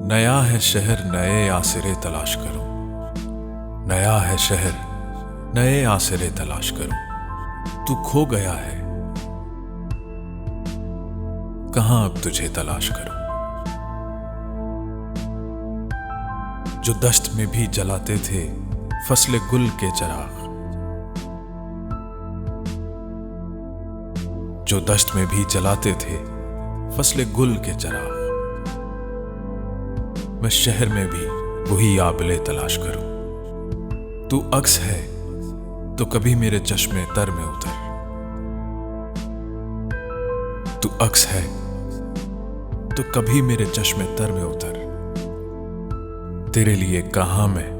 नया है शहर नए आसरे तलाश करूं। नया है शहर नए आसरे तलाश करूं। तू खो गया है, कहां अब तुझे तलाश करूं। जो दश्त में भी जलाते थे फसले गुल के चराग, जो दश्त में भी जलाते थे फसले गुल के चराग, मैं शहर में भी वही आबले तलाश करूं। तू अक्स है तो कभी मेरे चश्मे तर में उतर। तू अक्स है तो कभी मेरे चश्मे तर में उतर। तेरे लिए कहां मैं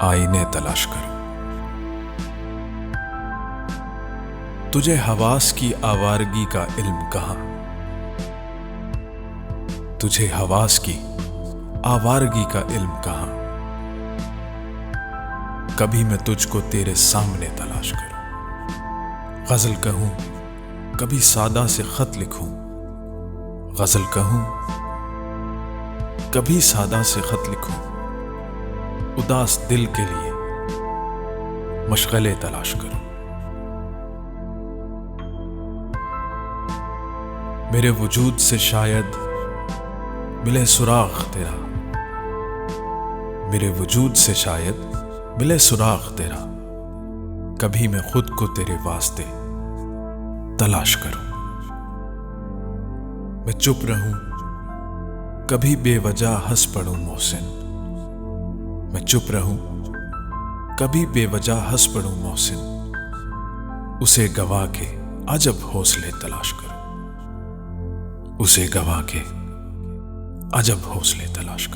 आईने तलाश करूं। तुझे हवास की आवारगी का इल्म कहां। तुझे हवास की आवारगी का इल्म कहां। कभी मैं तुझको तेरे सामने तलाश करूं। गजल कहूं कभी सादा से खत लिखूं। गजल कहूं कभी सादा से खत लिखूं। उदास दिल के लिए मशगले तलाश करूं। मेरे वजूद से शायद मिले सुराग तेरा। मेरे वजूद से शायद मिले सुराग तेरा। कभी मैं खुद को तेरे वास्ते तलाश करूं। मैं चुप रहूं कभी बेवजह हंस पड़ूं मोहसिन। मैं चुप रहूं कभी बेवजह हंस पड़ूं मोहसिन। उसे गवा के अजब हौसले तलाश करूं। उसे गवा के अजब हौसले तलाश करूं।